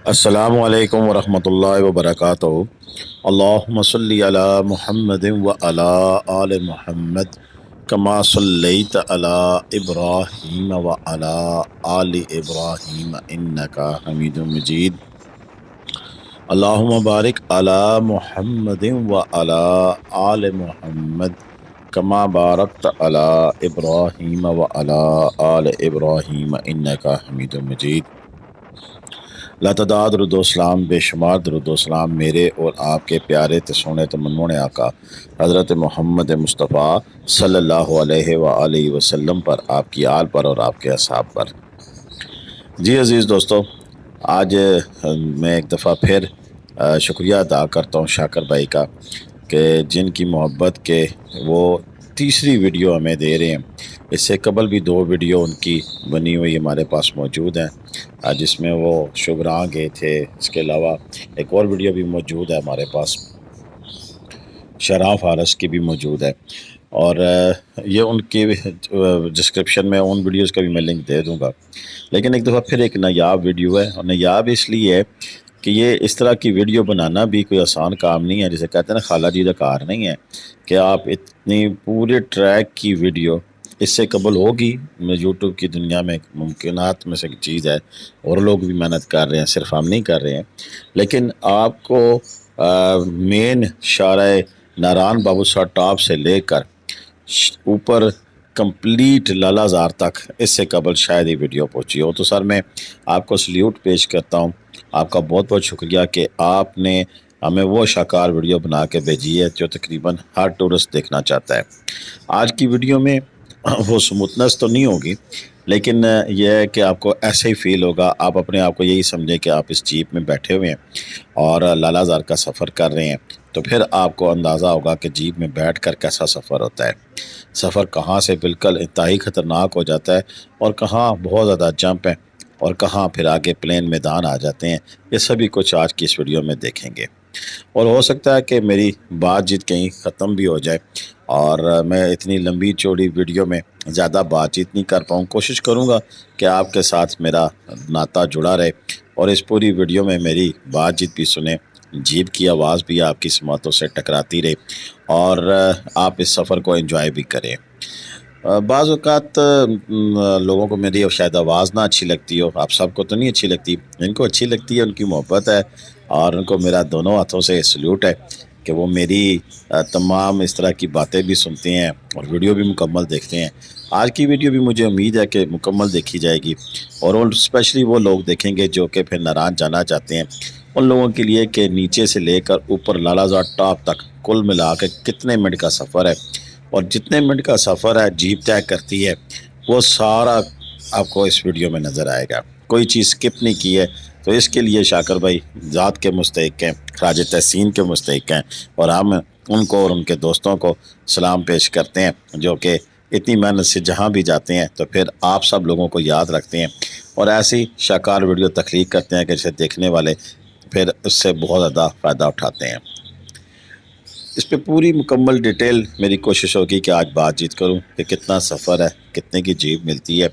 السلام علیکم ورحمۃ اللہ وبرکاتہ۔ اللہم صلی علی محمد و علی آل محمد کما صلیت علی ابراہیم و علی آل ابراہیم انکا حمید مجید۔ اللہم بارک علی محمد و علی آل محمد کما بارکت علی ابراہیم و علی آل ابراہیم انکا حمید مجید۔ لاتعداد درود و سلام، بے شمار درود و سلام میرے اور آپ کے پیارے تے سونے تے منمونے آقا حضرت محمد مصطفیٰ صلی اللہ علیہ وآلہ وسلم پر، آپ کی آل پر اور آپ کے اصحاب پر۔ جی عزیز دوستو، آج میں ایک دفعہ پھر شکریہ ادا کرتا ہوں شاکر بھائی کا کہ جن کی محبت کے وہ تیسری ویڈیو ہمیں دے رہے ہیں۔ اس سے قبل بھی 2 ویڈیو ان کی بنی ہوئی ہمارے پاس موجود ہیں، جس میں وہ شگراں گئے تھے۔ اس کے علاوہ ایک اور ویڈیو بھی موجود ہے ہمارے پاس، شراں فارس کی بھی موجود ہے، اور یہ ان کی ڈسکرپشن میں ان ویڈیوز کا بھی میں لنک دے دوں گا۔ لیکن ایک دفعہ پھر ایک نایاب ویڈیو ہے، اور نایاب اس لیے ہے کہ یہ اس طرح کی ویڈیو بنانا بھی کوئی آسان کام نہیں ہے۔ جسے کہتے ہیں نا، خالہ جی کا کار نہیں ہے کہ آپ اتنی پورے ٹریک کی ویڈیو اس سے قبل ہوگی۔ یوٹیوب کی دنیا میں ممکنات میں سے ایک چیز ہے، اور لوگ بھی محنت کر رہے ہیں، صرف ہم نہیں کر رہے ہیں۔ لیکن آپ کو مین شارع ناران بابو سر ٹاپ سے لے کر اوپر کمپلیٹ لالہ زار تک اس سے قبل شاید یہ ویڈیو پہنچی ہو۔ تو سر میں آپ کو سلیوٹ پیش کرتا ہوں، آپ کا بہت بہت شکریہ کہ آپ نے ہمیں وہ شاکار ویڈیو بنا کے بھیجی ہے جو تقریباً ہر ٹورسٹ دیکھنا چاہتا ہے۔ آج کی ویڈیو میں وہ سموتھنس تو نہیں ہوگی، لیکن یہ ہے کہ آپ کو ایسے ہی فیل ہوگا، آپ اپنے آپ کو یہی سمجھیں کہ آپ اس جیپ میں بیٹھے ہوئے ہیں اور لالہ زار کا سفر کر رہے ہیں، تو پھر آپ کو اندازہ ہوگا کہ جیپ میں بیٹھ کر کیسا سفر ہوتا ہے۔ سفر کہاں سے بالکل انتہائی خطرناک ہو جاتا ہے، اور کہاں بہت زیادہ جمپ ہے، اور کہاں پھر آگے پلین میدان آ جاتے ہیں۔ یہ سبھی کچھ آج کی اس ویڈیو میں دیکھیں گے، اور ہو سکتا ہے کہ میری بات چیت کہیں ختم بھی ہو جائے، اور میں اتنی لمبی چوڑی ویڈیو میں زیادہ بات چیت نہیں کر پاؤں۔ کوشش کروں گا کہ آپ کے ساتھ میرا ناطہ جڑا رہے، اور اس پوری ویڈیو میں میری بات چیت بھی سنیں، جیپ کی آواز بھی آپ کی سماعتوں سے ٹکراتی رہے، اور آپ اس سفر کو انجوائے بھی کریں۔ بعض اوقات لوگوں کو میری شاید آواز نہ اچھی لگتی ہو، آپ سب کو تو نہیں اچھی لگتی، جن کو اچھی لگتی ہے ان کی محبت ہے، اور ان کو میرا دونوں ہاتھوں سے سلیوٹ ہے کہ وہ میری تمام اس طرح کی باتیں بھی سنتے ہیں اور ویڈیو بھی مکمل دیکھتے ہیں۔ آج کی ویڈیو بھی مجھے امید ہے کہ مکمل دیکھی جائے گی، اور اسپیشلی وہ لوگ دیکھیں گے جو کہ پھر ناران جانا چاہتے ہیں، ان لوگوں کے لیے کہ نیچے سے لے کر اوپر لالہ زار ٹاپ تک کل ملا کے کتنے منٹ کا سفر ہے، اور جتنے منٹ کا سفر ہے جیپ طے کرتی ہے، وہ سارا آپ کو اس ویڈیو میں نظر آئے گا، کوئی چیز سکپ نہیں کی ہے۔ تو اس کے لیے شاکر بھائی ذات کے مستحق ہیں، خراج تحسین کے مستحق ہیں، اور ہم ان کو اور ان کے دوستوں کو سلام پیش کرتے ہیں جو کہ اتنی محنت سے جہاں بھی جاتے ہیں تو پھر آپ سب لوگوں کو یاد رکھتے ہیں، اور ایسی شاکار ویڈیو تخلیق کرتے ہیں کہ جسے دیکھنے والے پھر اس سے بہت زیادہ فائدہ اٹھاتے ہیں۔ اس پہ پوری مکمل ڈیٹیل میری کوشش ہوگی کہ آج بات چیت کروں کہ کتنا سفر ہے، کتنے کی جیپ ملتی ہے،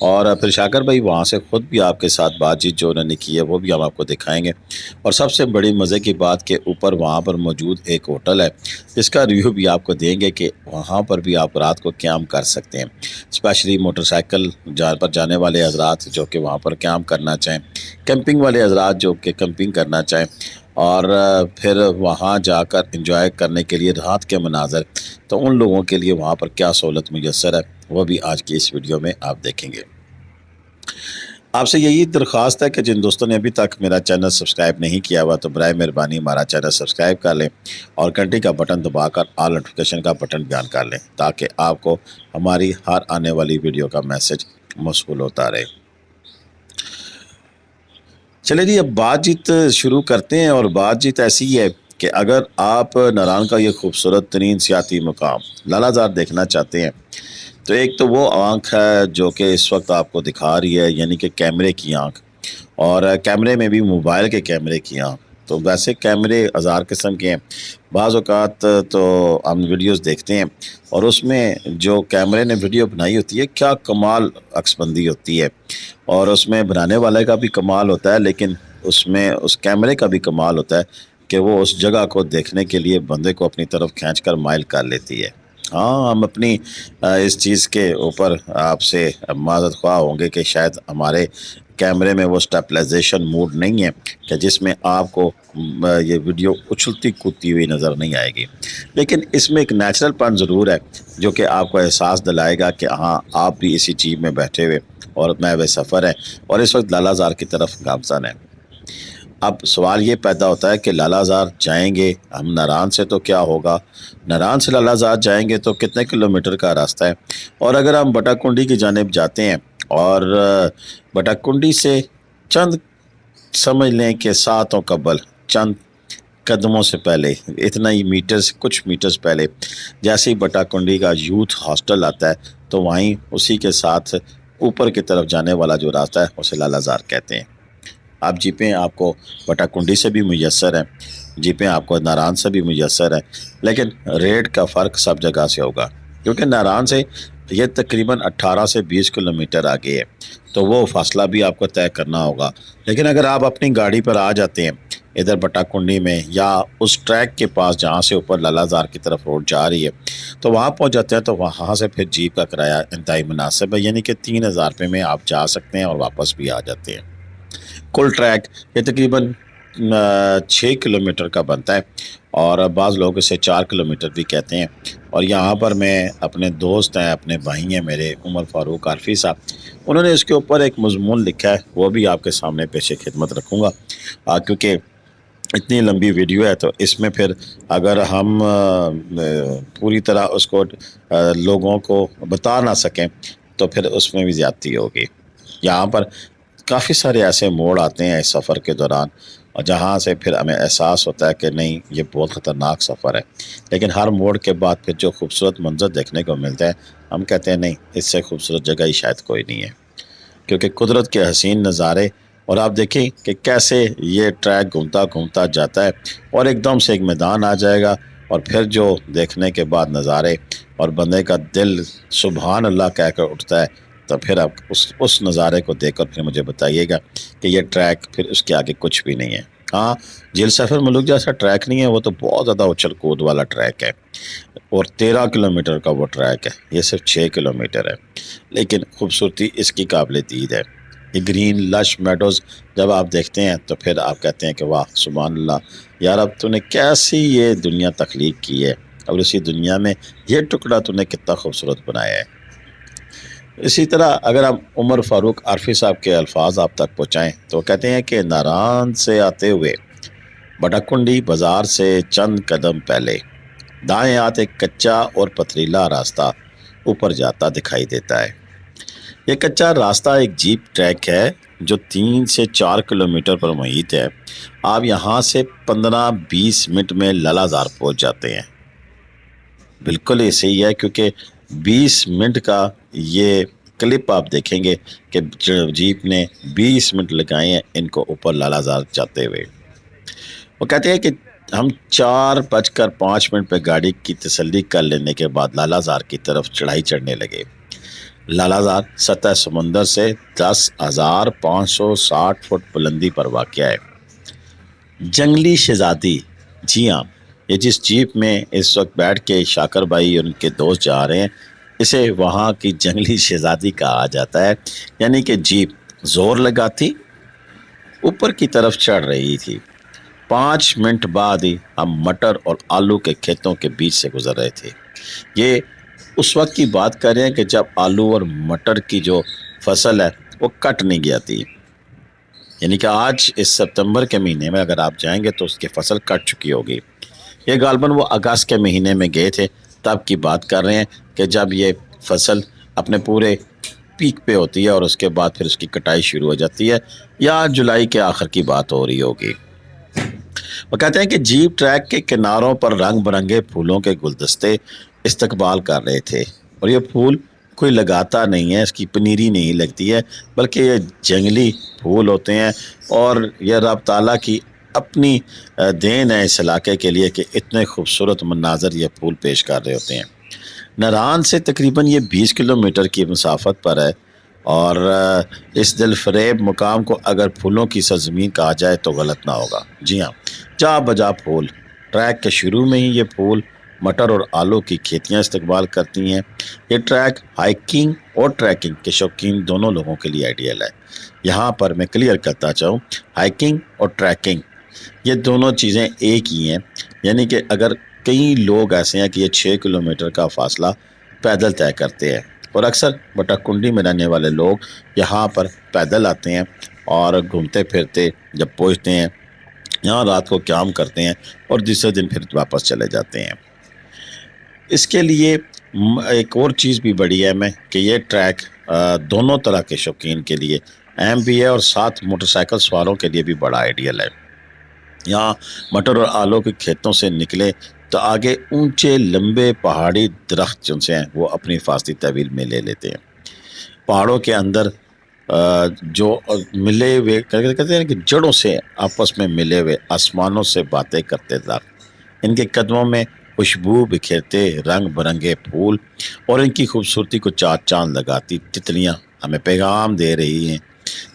اور پھر شاکر بھائی وہاں سے خود بھی آپ کے ساتھ بات چیت جو انہوں نے کی ہے وہ بھی ہم آپ کو دکھائیں گے۔ اور سب سے بڑی مزے کی بات کہ اوپر وہاں پر موجود ایک ہوٹل ہے جس کا ریویو بھی آپ کو دیں گے کہ وہاں پر بھی آپ رات کو قیام کر سکتے ہیں، اسپیشلی موٹر سائیکل پر جانے والے حضرات جو کہ وہاں پر قیام کرنا چاہیں، کیمپنگ والے حضرات جو کہ کیمپنگ کرنا چاہیں، اور پھر وہاں جا کر انجوائے کرنے کے لیے رات کے مناظر، تو ان لوگوں کے لیے وہاں پر کیا سہولت میسر ہے وہ بھی آج کی اس ویڈیو میں آپ دیکھیں گے۔ آپ سے یہی درخواست ہے کہ جن دوستوں نے ابھی تک میرا چینل سبسکرائب نہیں کیا ہوا تو برائے مہربانی ہمارا چینل سبسکرائب کر لیں، اور گھنٹی کا بٹن دبا کر آل نوٹیفیکیشن کا بٹن بھی آن کر لیں تاکہ آپ کو ہماری ہر آنے والی ویڈیو کا میسج موصول ہوتا رہے۔ چلے جی، اب بات چیت شروع کرتے ہیں، اور بات چیت ایسی ہے کہ اگر آپ ناران کا یہ خوبصورت ترین سیاحتی مقام لالہ زار دیکھنا چاہتے ہیں تو ایک تو وہ آنکھ ہے جو کہ اس وقت آپ کو دکھا رہی ہے، یعنی کہ کیمرے کی آنکھ، اور کیمرے میں بھی موبائل کے کیمرے کی آنکھ۔ تو ویسے کیمرے ہزار قسم کے ہیں، بعض اوقات تو ہم ویڈیوز دیکھتے ہیں اور اس میں جو کیمرے نے ویڈیو بنائی ہوتی ہے کیا کمال عکس بندی ہوتی ہے، اور اس میں بنانے والے کا بھی کمال ہوتا ہے، لیکن اس میں اس کیمرے کا بھی کمال ہوتا ہے کہ وہ اس جگہ کو دیکھنے کے لیے بندے کو اپنی طرف کھینچ کر مائل کر لیتی ہے۔ ہاں، ہم اپنی اس چیز کے اوپر آپ سے معذرت خواہ ہوں گے کہ شاید ہمارے کیمرے میں وہ اسٹیبلائزیشن موڈ نہیں ہے کہ جس میں آپ کو یہ ویڈیو اچھلتی کودتی ہوئی نظر نہیں آئے گی، لیکن اس میں ایک نیچرل پن ضرور ہے جو کہ آپ کو احساس دلائے گا کہ ہاں آپ بھی اسی جیپ میں بیٹھے ہوئے اور محو سفر ہے اور اس وقت لالہ زار کی طرف گامزن ہے۔ اب سوال یہ پیدا ہوتا ہے کہ لالہ زار جائیں گے ہم ناران سے تو کیا ہوگا، ناران سے لالہ زار جائیں گے تو کتنے کلومیٹر کا راستہ ہے، اور اگر ہم بٹا کنڈی کی جانب جاتے ہیں اور بٹا کنڈی سے چند سمجھ لیں کہ ساتوں قبل چند قدموں سے پہلے اتنا ہی میٹرز کچھ میٹرز پہلے جیسے ہی بٹا کنڈی کا یوتھ ہاسٹل آتا ہے تو وہیں اسی کے ساتھ اوپر کی طرف جانے والا جو راستہ ہے اسے لالہ زار کہتے ہیں۔ اب جیپیں آپ کو بٹا کنڈی سے بھی میسر ہیں، جیپیں آپ کو ناران سے بھی میسر ہیں، لیکن ریٹ کا فرق سب جگہ سے ہوگا کیونکہ ناران سے یہ تقریباً 18 سے 20 کلومیٹر آگے ہے تو وہ فاصلہ بھی آپ کو طے کرنا ہوگا۔ لیکن اگر آپ اپنی گاڑی پر آ جاتے ہیں ادھر بٹا کنڈی میں یا اس ٹریک کے پاس جہاں سے اوپر لالہ زار کی طرف روڈ جا رہی ہے تو وہاں پہنچ جاتے ہیں تو وہاں سے پھر جیپ کا کرایہ انتہائی مناسب ہے، یعنی کہ 3000 روپے میں آپ جا سکتے ہیں اور واپس بھی آ جاتے ہیں۔ کل ٹریک یہ تقریباً 6 کلومیٹر کا بنتا ہے اور بعض لوگ اسے 4 کلومیٹر بھی کہتے ہیں، اور یہاں پر میں اپنے دوست ہیں اپنے بھائی ہیں میرے عمر فاروق عارفی صاحب، انہوں نے اس کے اوپر ایک مضمون لکھا ہے، وہ بھی آپ کے سامنے پیش خدمت رکھوں گا کیونکہ اتنی لمبی ویڈیو ہے تو اس میں پھر اگر ہم پوری طرح اس کو لوگوں کو بتا نہ سکیں تو پھر اس میں بھی زیادتی ہوگی۔ یہاں پر کافی سارے ایسے موڑ آتے ہیں اس سفر کے دوران اور جہاں سے پھر ہمیں احساس ہوتا ہے کہ نہیں یہ بہت خطرناک سفر ہے، لیکن ہر موڑ کے بعد پھر جو خوبصورت منظر دیکھنے کو ملتا ہے ہم کہتے ہیں نہیں اس سے خوبصورت جگہ ہی شاید کوئی نہیں ہے، کیونکہ قدرت کے حسین نظارے۔ اور آپ دیکھیں کہ کیسے یہ ٹریک گھومتا گھومتا جاتا ہے اور ایک دم سے ایک میدان آ جائے گا اور پھر جو دیکھنے کے بعد نظارے اور بندے کا دل سبحان اللہ کہہ کر اٹھتا ہے، تو پھر آپ اس نظارے کو دیکھ کر پھر مجھے بتائیے گا کہ یہ ٹریک پھر اس کے آگے کچھ بھی نہیں ہے۔ ہاں، جیل سفر ملک جیسا ٹریک نہیں ہے، وہ تو بہت زیادہ اچھل کود والا ٹریک ہے اور 13 کلومیٹر کا وہ ٹریک ہے، یہ صرف 6 کلومیٹر ہے، لیکن خوبصورتی اس کی قابل دید ہے۔ یہ گرین لش میڈوز جب آپ دیکھتے ہیں تو پھر آپ کہتے ہیں کہ واہ سبحان اللہ، یار اب تو نے کیسی یہ دنیا تخلیق کی ہے اور اسی دنیا میں یہ ٹکڑا تو نے کتنا خوبصورت بنایا ہے۔ اسی طرح اگر ہم عمر فاروق عارفی صاحب کے الفاظ آپ تک پہنچائیں تو کہتے ہیں کہ ناران سے آتے ہوئے بٹا کنڈی بازار سے چند قدم پہلے دائیں ہاتھ ایک کچا اور پتھریلا راستہ اوپر جاتا دکھائی دیتا ہے۔ یہ کچا راستہ ایک جیپ ٹریک ہے جو 3 سے 4 کلومیٹر پر محیط ہے۔ آپ یہاں سے 15-20 منٹ میں لالہ زار پہنچ جاتے ہیں۔ بالکل ایسے ہی ہے کیونکہ 20 منٹ کا یہ کلپ آپ دیکھیں گے کہ جیپ نے 20 منٹ لگائے ہیں ان کو اوپر لالہ زار جاتے ہوئے۔ وہ کہتے ہیں کہ ہم 4:05 پہ گاڑی کی تسلی کر لینے کے بعد لالہ زار کی طرف چڑھائی چڑھنے لگے۔ لالہ زار سطح سمندر سے 10,560 فٹ بلندی پر واقع ہے۔ جنگلی شہزادی، جی ہاں، یہ جس جیپ میں اس وقت بیٹھ کے شاکر بھائی اور ان کے دوست جا رہے ہیں اسے وہاں کی جنگلی شہزادی کہا جاتا ہے، یعنی کہ جیپ زور لگاتی اوپر کی طرف چڑھ رہی تھی۔ 5 منٹ بعد ہی ہم مٹر اور آلو کے کھیتوں کے بیچ سے گزر رہے تھے۔ یہ اس وقت کی بات کر رہے ہیں کہ جب آلو اور مٹر کی جو فصل ہے وہ کٹ نہیں گیا تھی، یعنی کہ آج اس ستمبر کے مہینے میں اگر آپ جائیں گے تو اس کی فصل کٹ چکی ہوگی۔ یہ غالباً وہ اگست کے مہینے میں گئے تھے تب کی بات کر رہے ہیں کہ جب یہ فصل اپنے پورے پیک پہ ہوتی ہے اور اس کے بعد پھر اس کی کٹائی شروع ہو جاتی ہے، یا جولائی کے آخر کی بات ہو رہی ہوگی۔ وہ کہتے ہیں کہ جیپ ٹریک کے کناروں پر رنگ برنگے پھولوں کے گلدستے استقبال کر رہے تھے، اور یہ پھول کوئی لگاتا نہیں ہے، اس کی پنیری نہیں لگتی ہے، بلکہ یہ جنگلی پھول ہوتے ہیں اور یہ رب تعالیٰ کی اپنی دین ہے اس علاقے کے لیے کہ اتنے خوبصورت مناظر یہ پھول پیش کر رہے ہوتے ہیں۔ ناران سے تقریباً یہ 20 کلومیٹر کی مسافت پر ہے اور اس دل فریب مقام کو اگر پھولوں کی سرزمین کہا جائے تو غلط نہ ہوگا۔ جی ہاں، جا بجا پھول۔ ٹریک کے شروع میں ہی یہ پھول مٹر اور آلو کی کھیتیاں استقبال کرتی ہیں۔ یہ ٹریک ہائیکنگ اور ٹریکنگ کے شوقین دونوں لوگوں کے لیے آئیڈیل ہے۔ یہاں پر میں کلیئر کرتا چاہوں، ہائیکنگ اور ٹریکنگ یہ دونوں چیزیں ایک ہی ہیں، یعنی کہ اگر کئی لوگ ایسے ہیں کہ یہ 6 کلومیٹر کا فاصلہ پیدل طے کرتے ہیں، اور اکثر بٹا کنڈی میں رہنے والے لوگ یہاں پر پیدل آتے ہیں اور گھومتے پھرتے جب پہنچتے ہیں یہاں رات کو قیام کرتے ہیں اور دوسرے دن پھر واپس چلے جاتے ہیں۔ اس کے لیے ایک اور چیز بھی بڑی اہم ہے کہ یہ ٹریک دونوں طرح کے شوقین کے لیے اہم بھی ہے اور ساتھ موٹر سائیکل سواروں کے لیے بھی بڑا آئیڈیل ہے۔ یہاں مٹر اور آلو کے کھیتوں سے نکلے تو آگے اونچے لمبے پہاڑی درخت جن سے ہیں وہ اپنی حفاظتی تحویل میں لے لیتے ہیں۔ پہاڑوں کے اندر جو ملے ہوئے کہتے ہیں کہ جڑوں سے آپس میں ملے ہوئے آسمانوں سے باتیں کرتے درخت، ان کے قدموں میں خوشبو بکھیرتے رنگ برنگے پھول اور ان کی خوبصورتی کو چار چاند لگاتی تتلیاں ہمیں پیغام دے رہی ہیں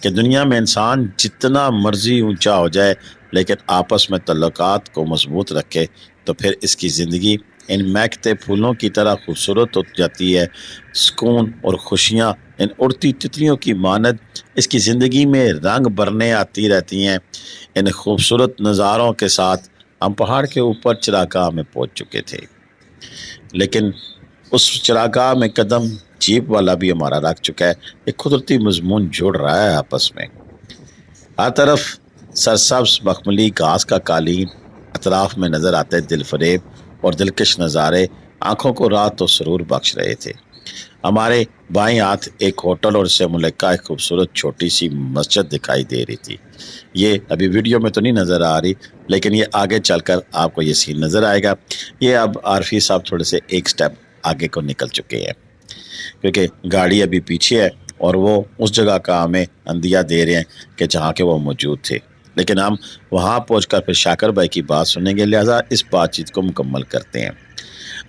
کہ دنیا میں انسان جتنا مرضی اونچا ہو جائے لیکن آپس میں تعلقات کو مضبوط رکھے تو پھر اس کی زندگی ان مہکتے پھولوں کی طرح خوبصورت ہو جاتی ہے۔ سکون اور خوشیاں ان اڑتی تتلیوں کی مانند اس کی زندگی میں رنگ بھرنے آتی رہتی ہیں۔ ان خوبصورت نظاروں کے ساتھ ہم پہاڑ کے اوپر چراگاہ میں پہنچ چکے تھے، لیکن اس چراگاہ میں قدم جیپ والا بھی ہمارا رکھ چکا ہے۔ ایک قدرتی مضمون جڑ رہا ہے آپس میں، ہر طرف سرسبز مخملی گھاس کا قالین، اطراف میں نظر آتے دل فریب اور دلکش نظارے آنکھوں کو رات و سرور بخش رہے تھے۔ ہمارے بائیں ہاتھ ایک ہوٹل اور اس سے ملکہ ایک خوبصورت چھوٹی سی مسجد دکھائی دے رہی تھی۔ یہ ابھی ویڈیو میں تو نہیں نظر آ رہی، لیکن یہ آگے چل کر آپ کو یہ سین نظر آئے گا۔ یہ اب عارفی صاحب تھوڑے سے ایک سٹیپ آگے کو نکل چکے ہیں کیونکہ گاڑی ابھی پیچھے ہے اور وہ اس جگہ کا ہمیں اندیا دے رہے ہیں کہ جہاں کے وہ موجود تھے، لیکن ہم وہاں پہنچ کر پھر شاکر بھائی کی بات سنیں گے، لہٰذا اس بات چیت کو مکمل کرتے ہیں۔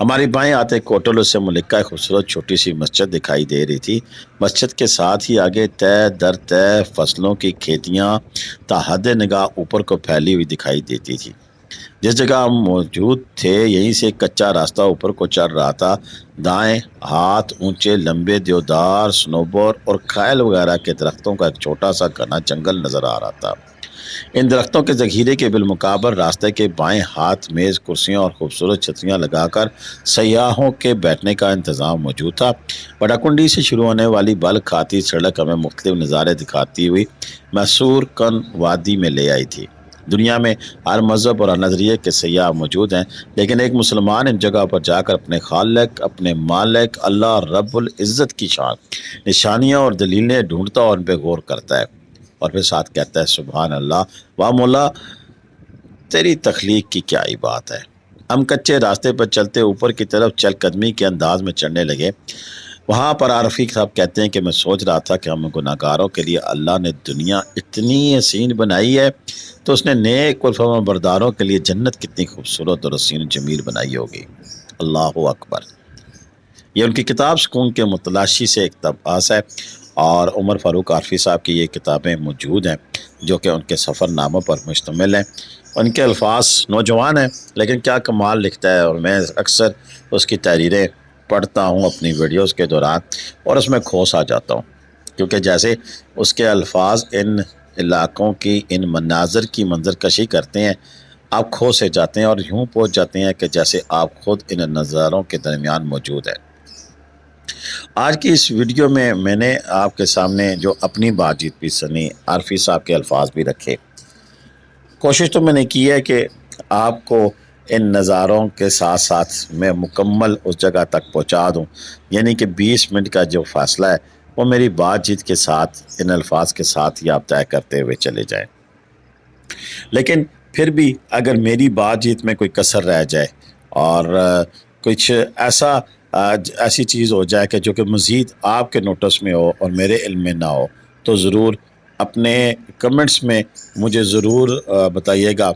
ہماری بائیں آتے کوٹل سے ملکہ ایک خوبصورت چھوٹی سی مسجد دکھائی دے رہی تھی۔ مسجد کے ساتھ ہی آگے طے در طے فصلوں کی کھیتیاں تا حد نگاہ اوپر کو پھیلی ہوئی دکھائی دیتی تھی۔ جس جگہ ہم موجود تھے یہیں سے کچا راستہ اوپر کو چڑھ رہا تھا۔ دائیں ہاتھ اونچے لمبے دیودار، سنوبر اور کھائل وغیرہ کے درختوں کا ایک چھوٹا سا گھنا جنگل نظر آ رہا تھا۔ ان درختوں کے ذخیرے کے بالمقابل راستے کے بائیں ہاتھ میز کرسیاں اور خوبصورت چھتریاں لگا کر سیاحوں کے بیٹھنے کا انتظام موجود تھا۔ بڑاکنڈی سے شروع ہونے والی بل کھاتی سڑک ہمیں مختلف نظارے دکھاتی ہوئی میسور کن وادی میں لے آئی تھی۔ دنیا میں ہر مذہب اور ہر نظریے کے سیاح موجود ہیں، لیکن ایک مسلمان ان جگہ پر جا کر اپنے خالق، اپنے مالک اللہ رب العزت کی شان، نشانیاں اور دلیلیں ڈھونڈتا اور ان پہ غور کرتا ہے، اور پھر ساتھ کہتا ہے سبحان اللہ، واہ مولا تیری تخلیق کی کیا ہی بات ہے۔ ہم کچے راستے پر چلتے اوپر کی طرف چل قدمی کے انداز میں چڑھنے لگے۔ وہاں پر عارفی صاحب کہتے ہیں کہ میں سوچ رہا تھا کہ ہم گناہ گاروں کے لیے اللہ نے دنیا اتنی حسین بنائی ہے تو اس نے نیک اور فرمان برداروں کے لیے جنت کتنی خوبصورت اور حسین و جمیل بنائی ہوگی۔ اللہ اکبر۔ یہ ان کی کتاب سکون کے متلاشی سے اقتباس ہے، اور عمر فاروق عارفی صاحب کی یہ کتابیں موجود ہیں جو کہ ان کے سفر ناموں پر مشتمل ہیں۔ ان کے الفاظ نوجوان ہیں لیکن کیا کمال لکھتا ہے، اور میں اکثر اس کی تحریریں پڑھتا ہوں اپنی ویڈیوز کے دوران اور اس میں کھوس آ جاتا ہوں، کیونکہ جیسے اس کے الفاظ ان علاقوں کی ان مناظر کی منظر کشی کرتے ہیں، آپ کھو سے جاتے ہیں اور یوں پہنچ جاتے ہیں کہ جیسے آپ خود ان نظاروں کے درمیان موجود ہیں۔ آج کی اس ویڈیو میں نے آپ کے سامنے جو اپنی بات چیت بھی سنی، عارفی صاحب کے الفاظ بھی رکھے۔ کوشش تو میں نے کی ہے کہ آپ کو ان نظاروں کے ساتھ ساتھ میں مکمل اس جگہ تک پہنچا دوں، یعنی کہ 20 منٹ کا جو فاصلہ ہے وہ میری بات چیت کے ساتھ ان الفاظ کے ساتھ ہی آپ طے کرتے ہوئے چلے جائیں۔ لیکن پھر بھی اگر میری بات چیت میں کوئی کسر رہ جائے اور کچھ ایسی چیز ہو جائے کہ جو کہ مزید آپ کے نوٹس میں ہو اور میرے علم میں نہ ہو تو ضرور اپنے کمنٹس میں مجھے ضرور بتائیے گا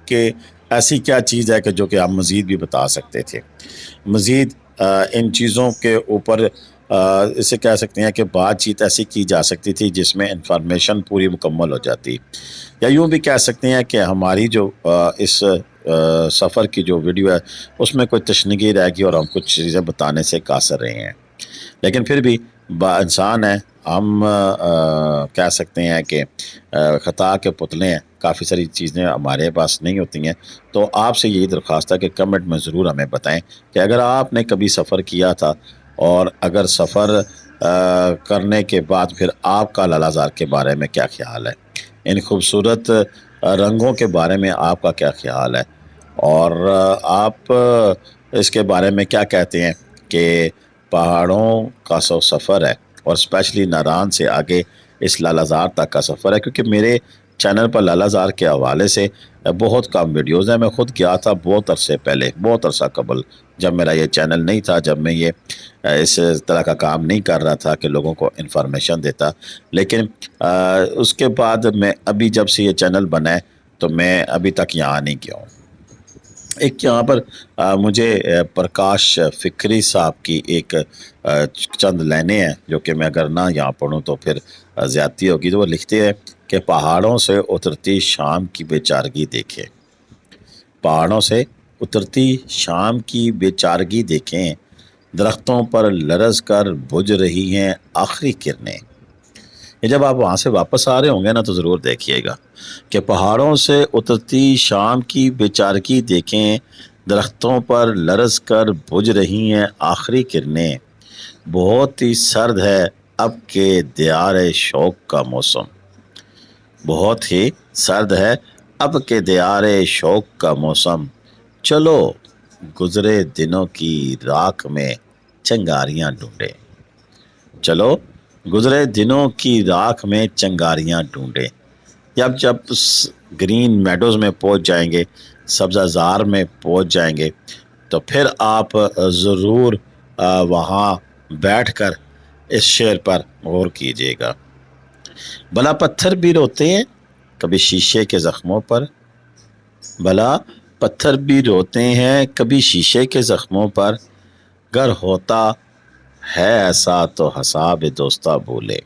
کہ ایسی کیا چیز ہے کہ جو کہ آپ مزید بھی بتا سکتے تھے۔ مزید ان چیزوں کے اوپر اسے کہہ سکتے ہیں کہ بات چیت ایسی کی جا سکتی تھی جس میں انفارمیشن پوری مکمل ہو جاتی، یا یوں بھی کہہ سکتے ہیں کہ ہماری جو اس سفر کی جو ویڈیو ہے اس میں کوئی تشنگی رہ گئی اور ہم کچھ چیزیں بتانے سے قاصر رہے ہیں، لیکن پھر بھی انسان ہے، ہم کہہ سکتے ہیں کہ خطا کے پتلے ہیں، کافی ساری چیزیں ہمارے پاس نہیں ہوتی ہیں۔ تو آپ سے یہی درخواست ہے کہ کمنٹ میں ضرور ہمیں بتائیں کہ اگر آپ نے کبھی سفر کیا تھا، اور اگر سفر کرنے کے بعد پھر آپ کا لالہ زار کے بارے میں کیا خیال ہے، ان خوبصورت رنگوں کے بارے میں آپ کا کیا خیال ہے، اور آپ اس کے بارے میں کیا کہتے ہیں کہ پہاڑوں کا سفر ہے، اور اسپیشلی ناران سے آگے اس لالہ زار تک کا سفر ہے، کیونکہ میرے چینل پر لالہ زار کے حوالے سے بہت کم ویڈیوز ہیں۔ میں خود گیا تھا بہت عرصے پہلے، بہت عرصہ قبل، جب میرا یہ چینل نہیں تھا، جب میں یہ اس طرح کا کام نہیں کر رہا تھا کہ لوگوں کو انفارمیشن دیتا، لیکن اس کے بعد میں ابھی جب سے یہ چینل بنا ہے تو میں ابھی تک یہاں نہیں گیا ہوں۔ ایک یہاں پر مجھے پرکاش فکری صاحب کی ایک چند لائنیں ہیں جو کہ میں اگر نہ یہاں پڑھوں تو پھر زیادتی ہوگی، تو وہ لکھتے ہیں کہ پہاڑوں سے اترتی شام کی بے چارگی دیکھیں، پہاڑوں سے اترتی شام کی بے چارگی دیکھیں، درختوں پر لرز کر بجھ رہی ہیں آخری کرنیں۔ یہ جب آپ وہاں سے واپس آ رہے ہوں گے نا تو ضرور دیکھیے گا کہ پہاڑوں سے اترتی شام کی بے چارگی دیکھیں، درختوں پر لرز کر بجھ رہی ہیں آخری کرنیں، بہت ہی سرد ہے اب کے دیار شوق کا موسم، بہت ہی سرد ہے اب کے دیار شوق کا موسم، چلو گزرے دنوں کی راکھ میں چنگاریاں ڈھونڈیں، چلو گزرے دنوں کی راکھ میں چنگاریاں ڈھونڈیں۔ جب گرین میڈوز میں پہنچ جائیں گے، سبزہ زار میں پہنچ جائیں گے، تو پھر آپ ضرور وہاں بیٹھ کر اس شعر پر غور کیجیے گا۔ بھلا پتھر بھی روتے ہیں کبھی شیشے کے زخموں پر، بھلا پتھر بھی روتے ہیں کبھی شیشے کے زخموں پر، گر ہوتا ہے ایسا تو حساب دوستہ بھولے،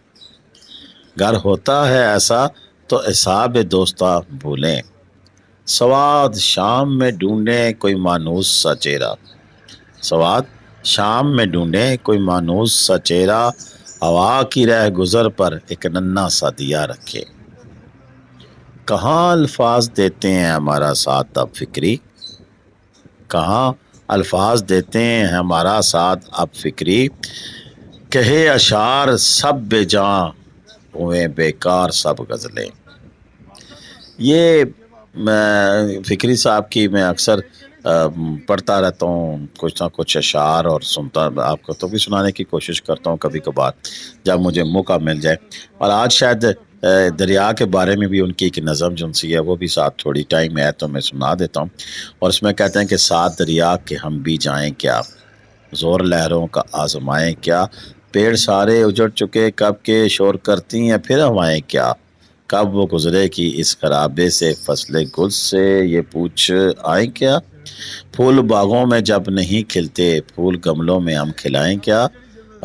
گر ہوتا ہے ایسا تو حساب دوستہ بھولیں، سواد شام میں ڈھونڈیں کوئی مانوس سا چہرہ، سواد شام میں ڈھونڈیں کوئی مانوس سا چہرہ، ہوا کی رہ گزر پر ایک ننھا سا دیا رکھے، کہاں الفاظ دیتے ہیں ہمارا ساتھ اب فکری، کہاں الفاظ دیتے ہیں ہمارا ساتھ اب فکری، کہے اشعار سب بے جاں ہوئے بیکار سب غزلیں۔ یہ فکری صاحب کی میں اکثر پڑھتا رہتا ہوں کچھ نہ کچھ اشعار، اور سنتا، آپ کو تو بھی سنانے کی کوشش کرتا ہوں کبھی کبھار جب مجھے موقع مل جائے، اور آج شاید دریا کے بارے میں بھی ان کی ایک نظم جن سی ہے وہ بھی ساتھ تھوڑی ٹائم ہے تو میں سنا دیتا ہوں، اور اس میں کہتے ہیں کہ ساتھ دریا کے ہم بھی جائیں کیا، زور لہروں کا آزمائیں کیا، پیڑ سارے اجڑ چکے کب کے شور کرتی ہیں پھر ہوائیں کیا، کب وہ گزرے کی اس خرابے سے فصل گل سے یہ پوچھ آئیں کیا، پھول باغوں میں جب نہیں کھلتے پھول گملوں میں ہم کھلائیں کیا،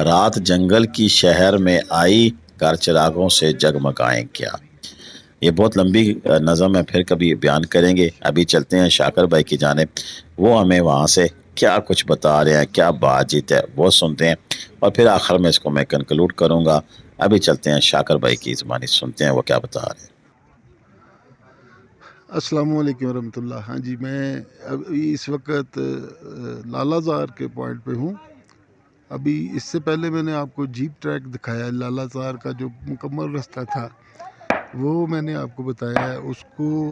رات جنگل کی شہر میں آئی گھر چراغوں سے جگمگائیں کیا۔ یہ بہت لمبی نظم ہے، پھر کبھی بیان کریں گے، ابھی چلتے ہیں شاکر بھائی کی جانب، وہ ہمیں وہاں سے کیا کچھ بتا رہے ہیں، کیا بات چیت ہے وہ سنتے ہیں، اور پھر آخر میں اس کو میں کنکلوڈ کروں گا۔ ابھی چلتے ہیں شاکر بھائی کی زبانی سنتے ہیں وہ کیا بتا رہے ہیں۔ السلام علیکم ورحمۃ اللہ۔ ہاں جی، میں اس وقت لالہ زار کے پوائنٹ پہ ہوں۔ ابھی اس سے پہلے میں نے آپ کو جیپ ٹریک دکھایا، لالہ زار کا جو مکمل رستہ تھا وہ میں نے آپ کو بتایا ہے، اس کو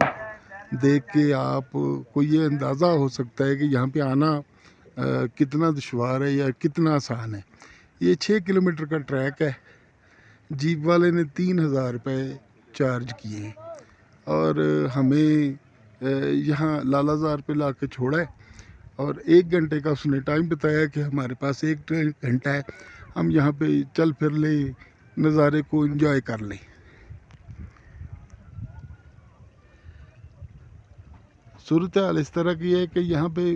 دیکھ کے آپ کو یہ اندازہ ہو سکتا ہے کہ یہاں پہ آنا کتنا دشوار ہے یا کتنا آسان ہے۔ یہ 6 کلومیٹر کا ٹریک ہے، جیپ والے نے 3000 روپے چارج کیے ہیں، اور ہمیں یہاں لالہ زار پہ لا کے چھوڑا ہے، اور 1 گھنٹے کا اس نے ٹائم بتایا کہ ہمارے پاس 1 گھنٹہ ہے، ہم یہاں پہ چل پھر لیں، نظارے کو انجوائے کر لیں۔ صورتحال اس طرح کی ہے کہ یہاں پہ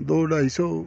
200-250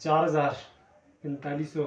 4000 4500।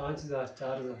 5000 4000।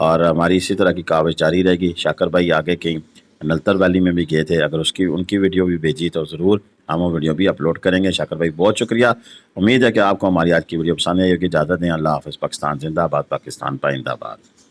اور ہماری اسی طرح کی کاوش جاری رہے گی. شاکر بھائی آگے کہیں نلتر ویلی میں بھی گئے تھے, اگر ان کی ویڈیو بھی بھیجی تو ضرور ہم وہ ویڈیو بھی اپلوڈ کریں گے. شاکر بھائی بہت شکریہ. امید ہے کہ آپ کو ہماری آج کی ویڈیو پسند آئی ہوگی. اجازت دیں. اللہ حافظ. پاکستان زندہ باد. پاکستان پائندہ باد.